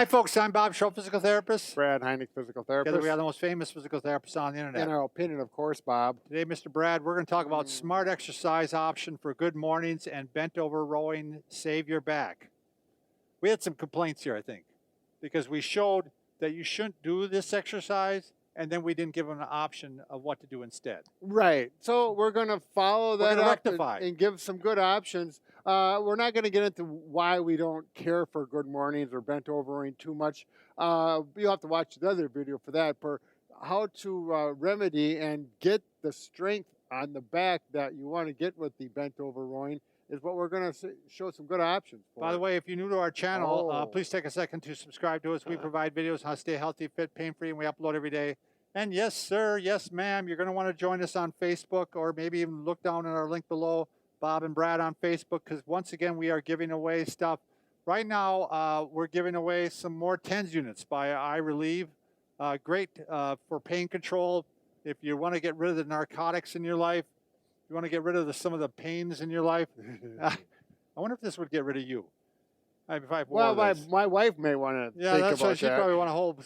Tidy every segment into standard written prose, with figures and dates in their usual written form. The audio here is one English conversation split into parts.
folks. I'm Bob Schrupp, physical therapist. Brad Heineck, physical therapist. Together we are the most famous physical therapists on the internet. In our opinion, of course, Bob. Today, Mr. Brad, we're going to talk about smart exercise option for good mornings and bent over rowing. Save your back. We had some complaints here, I think, because we showed that you shouldn't do this exercise, and then we didn't give them an option of what to do instead. Right. So we're going to follow that up and give some good options. We're not going to get into why we don't care for good mornings or bent over rowing too much. You'll have to watch the other video for that, for how to remedy and get the strength on the back that you want to get with the bent over rowing is what we're going to show some good options for. By the way, if you're new to our channel, please take a second to subscribe to us. We provide videos on how to stay healthy, fit, pain-free, and we upload every day. And yes, sir, yes, ma'am, you're going to want to join us on Facebook, or maybe even look down at our link below, Bob and Brad on Facebook, because once again, we are giving away stuff. Right now, we're giving away some more TENS units by iRelieve. Great for pain control. If you want to get rid of the narcotics in your life, you want to get rid of some of the pains in your life. I wonder if this would get rid of you. Well, my wife may want to think about that. She'd probably want a whole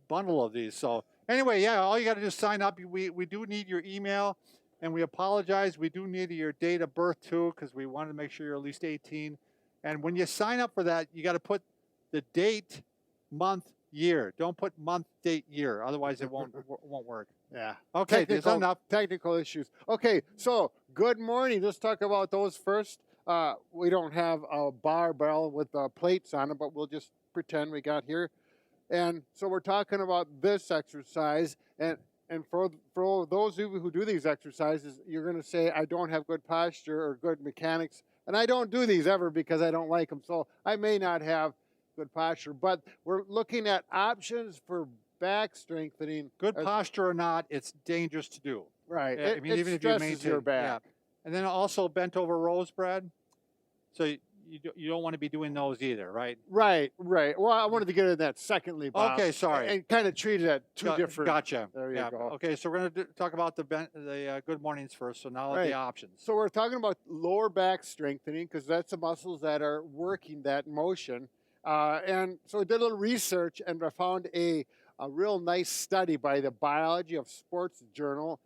bundle of these. So anyway, yeah, all you got to do is sign up. We do need your email, and we apologize. We do need your date of birth, too, because we wanted to make sure you're at least 18. And when you sign up for that, you got to put the date, month, year. Don't put month, date, year. Otherwise, it won't work. Yeah. Okay, there's enough. Technical issues. Okay, so good morning. Let's talk about those first. We don't have a barbell with plates on it, but we'll just pretend we got here. And so we're talking about this exercise. And for those of you who do these exercises, you're going to say, I don't have good posture or good mechanics. And I don't do these ever because I don't like them. So I may not have good posture. But we're looking at options for back strengthening. Good posture or not, it's dangerous to do. Right. I mean, even if you maintain your back. Yeah. And then also bent over rows, Brad. So you don't want to be doing those either, right? Right. Well, I wanted to get into that secondly, Bob. Okay, sorry. And kind of treat it at two different. Gotcha. There you go. Okay, so we're going to talk about the good mornings first. So now the options. So we're talking about lower back strengthening because that's the muscles that are working that motion. And so we did a little research and I found a real nice study by the Biology of Sports Journal,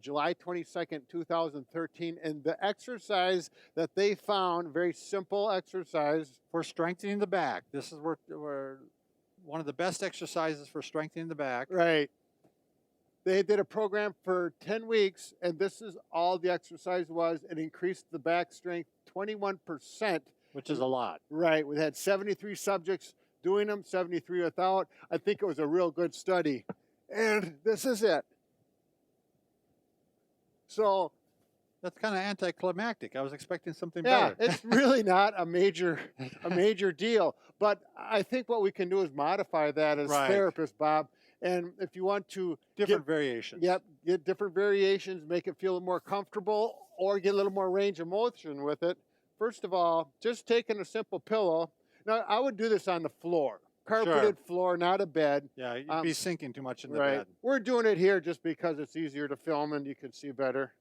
July 22nd, 2013. And the exercise that they found, very simple exercise. For strengthening the back. This is where one of the best exercises for strengthening the back. Right. They did a program for 10 weeks, and this is all the exercise was. It increased the back strength 21%. Which is a lot. Right. We had 73 subjects doing them, 73 without. I think it was a real good study. And this is it. So that's kind of anticlimactic. I was expecting something better. Yeah, it's really not a major deal. But I think what we can do is modify that as therapists, Bob. And if you want to different variations. Yep, get different variations, make it feel more comfortable, or get a little more range of motion with it. First of all, just taking a simple pillow. Now, I would do this on the floor. Carpeted floor, not a bed. Yeah, you'd be sinking too much in the bed. We're doing it here just because it's easier to film and you can see better.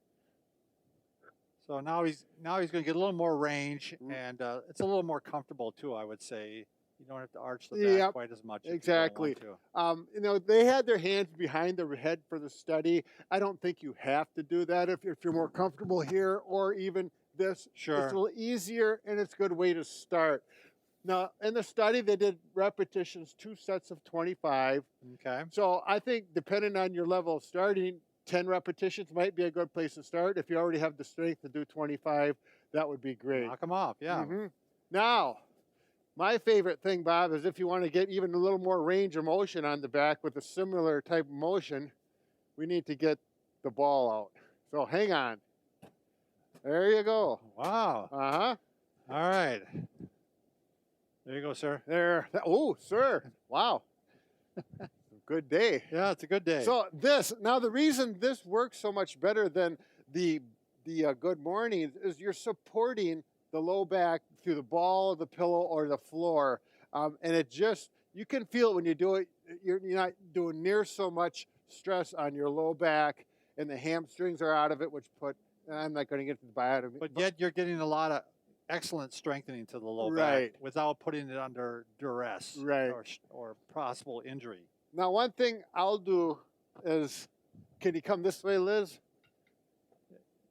So now he's going to get a little more range, and it's a little more comfortable too, I would say. You don't have to arch the back quite as much. Exactly. You know, they had their hands behind their head for the study. I don't think you have to do that if you're more comfortable here, or even this. Sure. It's a little easier, and it's a good way to start. Now, in the study, they did repetitions, 2 sets of 25. Okay. So I think depending on your level of starting, 10 repetitions might be a good place to start. If you already have the strength to do 25, that would be great. Knock them off, yeah. Now, my favorite thing, Bob, is if you want to get even a little more range of motion on the back with a similar type of motion, we need to get the ball out. So hang on. There you go. Wow. Uh-huh. All right. There you go, sir. There. Oh, sir. Wow. Good day. Yeah, it's a good day. So now the reason this works so much better than the good mornings is you're supporting the low back through the ball, the pillow, or the floor. And it just, you can feel it when you do it. You're not doing near so much stress on your low back, and the hamstrings are out of it, which I'm not going to get to the biology. But yet you're getting a lot of excellent strengthening to the low Right. back without putting it under duress Right. or possible injury. Now, one thing I'll do is, can you come this way, Liz?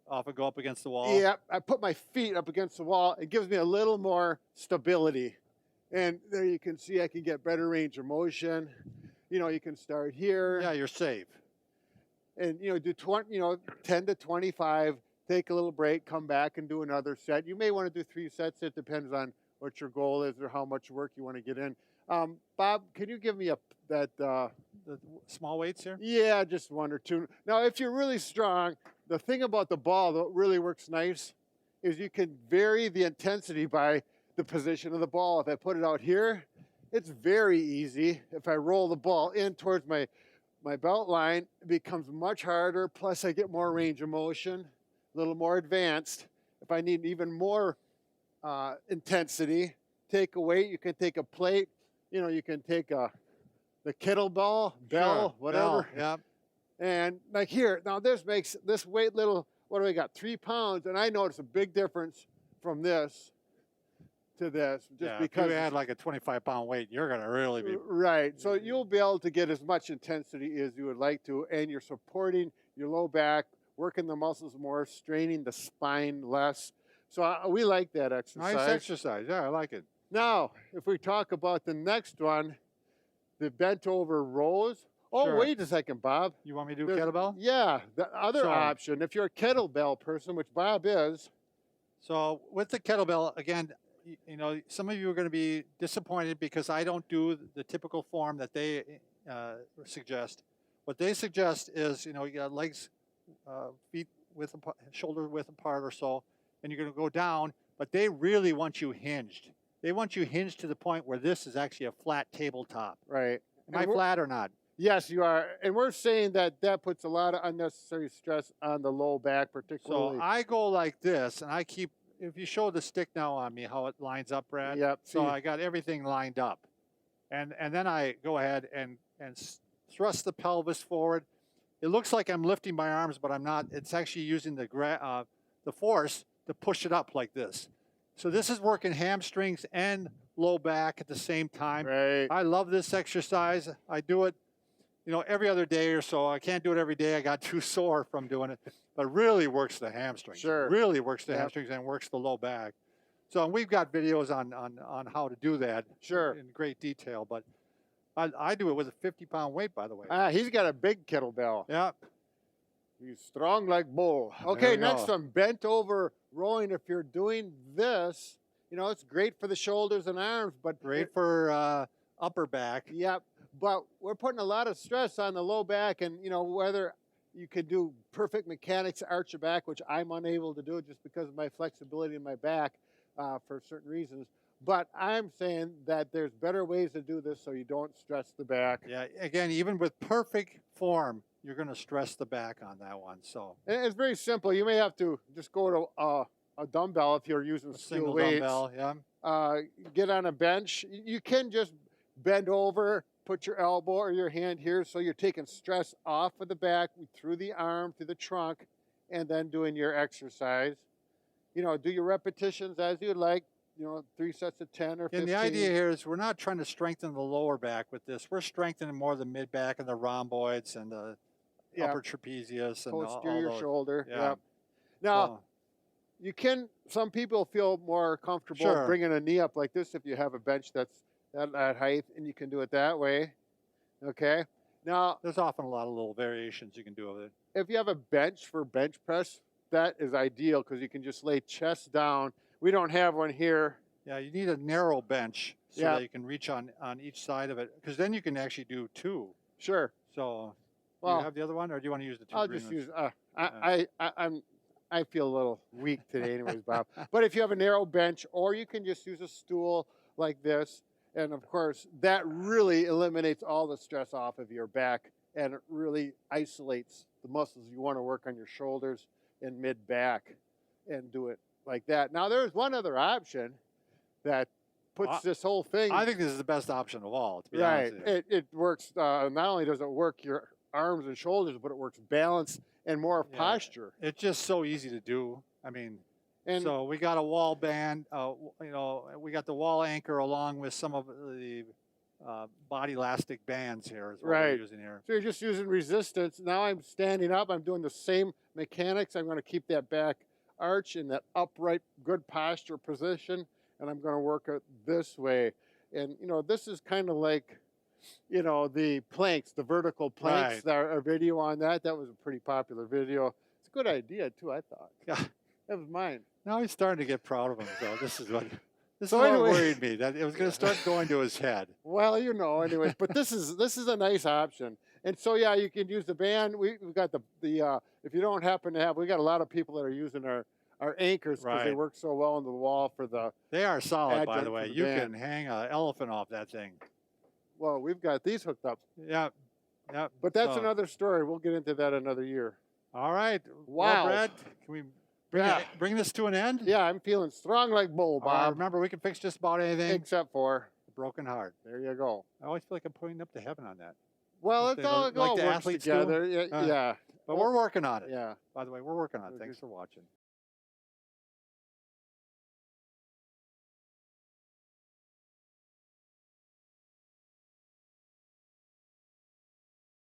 Often go up against the wall. Yeah, I put my feet up against the wall. It gives me a little more stability. And there you can see I can get better range of motion. You know, you can start here. Yeah, you're safe. And, you know, do 10 to 25, take a little break, come back and do another set. You may want to do 3 sets. It depends on what your goal is or how much work you want to get in. Bob, can you give me The small weights here? Yeah, just 1 or 2. Now, if you're really strong, the thing about the ball that really works nice is you can vary the intensity by the position of the ball. If I put it out here, it's very easy. If I roll the ball in towards my belt line, it becomes much harder. Plus, I get more range of motion, a little more advanced. If I need even more intensity, take a weight. You can take a plate. You know, you can take the kettlebell, Sure. whatever. Yeah. And like here, now this makes this weight little, what do we got, 3 pounds? And I notice a big difference from this to this, just because. If you add like a 25-pound weight, you're going to really be. Right. So you'll be able to get as much intensity as you would like to, and you're supporting your low back, working the muscles more, straining the spine less. So we like that exercise. Nice exercise. Yeah, I like it. Now, if we talk about the next one, the bent over rows. Oh, Sure. wait a second, Bob. You want me to do There's- kettlebell? Yeah, the other So- option, if you're a kettlebell person, which Bob is. So with the kettlebell, again, you know, some of you are going to be disappointed because I don't do the typical form that they suggest. What they suggest is, you know, you got legs, feet width, shoulder width apart or so, and you're going to go down, but they really want you hinged. They want you hinged to the point where this is actually a flat tabletop. Right. Am I flat or not? Yes, you are. And we're saying that puts a lot of unnecessary stress on the low back, particularly. So I go like this, and I keep, if you show the stick now on me, how it lines up, Brad. Yep. So see, I got everything lined up. And then I go ahead and thrust the pelvis forward. It looks like I'm lifting my arms, but I'm not. It's actually using the force to push it up like this. So this is working hamstrings and low back at the same time. right. I love this exercise. I do it, you know, every other day or so. I can't do it every day. I got too sore from doing it, but really works the hamstrings. Sure. Really works the Yep. hamstrings and works the low back. So we've got videos on how to do that. Sure. In great detail, but I do it with a 50-pound weight, by the way. He's got a big kettlebell. Yeah. He's strong like bull. There Okay, we next go. one, bent over rowing. If you're doing this, you know, it's great for the shoulders and arms, but Great for upper back. Yep, but we're putting a lot of stress on the low back, and you know, whether you could do perfect mechanics arch your back, which I'm unable to do just because of my flexibility in my back for certain reasons. But I'm saying that there's better ways to do this so you don't stress the back. Yeah. Again, even with perfect form, you're going to stress the back on that one. So And it's very simple. You may have to just go to a dumbbell if you're using a steel single weights. dumbbell. Yeah. Get on a bench. You can just bend over, put your elbow or your hand here so you're taking stress off of the back through the arm, through the trunk, and then doing your exercise. You know, do your repetitions as you'd like, you know, 3 sets of 10 or 15. And the idea here is we're not trying to strengthen the lower back with this. We're strengthening more the mid back and the rhomboids and the Yeah. upper trapezius and all Posterior those. shoulder. Yeah. Yep. Now, So, you can, some people feel more comfortable Sure. bringing a knee up like this if you have a bench that's that height, and you can do it that way. Okay. Now, there's often a lot of little variations you can do with it. if you have a bench for bench press, that is ideal because you can just lay chest down. We don't have one here. Yeah, you need a narrow bench so Yeah. that you can reach on each side of it, because then you can actually do 2. Sure. So, do Well, you have the other one, or do you want to use the 2 I'll green just ones? use. I feel a little weak today, anyways, Bob. But if you have a narrow bench, or you can just use a stool like this, and of course that really eliminates all the stress off of your back, and it really isolates the muscles you want to work on your shoulders and mid back, and do it like that. Now there's one other option that puts this whole thing. I think this is the best option of all, to be Right. honest with you. It works. Not only does it work your arms and shoulders, but it works balance and more Yeah. posture. It's just so easy to do. I mean, And so we got a wall band, we got the wall anchor along with some of the body elastic bands here is what we're right. using here. So you're just using resistance. Now I'm standing up. I'm doing the same mechanics. I'm going to keep that back arch in that upright, good posture position, and I'm going to work it this way. And this is kind of like, the planks, the vertical planks. Right. Our video on that. That was a pretty popular video. It's a good idea too, I thought. Yeah. That was mine. Now he's starting to get proud of himself. This is what Anyway, worried me, that it was going to start going to his head. Well, anyways, but this is a nice option. And so yeah, you can use the band. We've got the if you don't happen to have, we got a lot of people that are using our anchors because they Right. work so well on the wall for the. They are solid, by adjunct the for way. the You band. can hang an elephant off that thing. Well, we've got these hooked up, Yeah. Yeah. but that's So, another story. We'll get into that another year. all right. Wow. Well, Brad, can we bring this to an end? Yeah, I'm feeling strong like bull, Bob. Remember, we can fix just about anything. Except for A broken heart. there you go. I always feel like I'm pointing up to heaven on that. Well, Like it's the- all, like it all the works athletes do? together. Yeah, Uh, yeah, But we're working on it. yeah. By the way, we're working on it. Okay. Thanks for watching.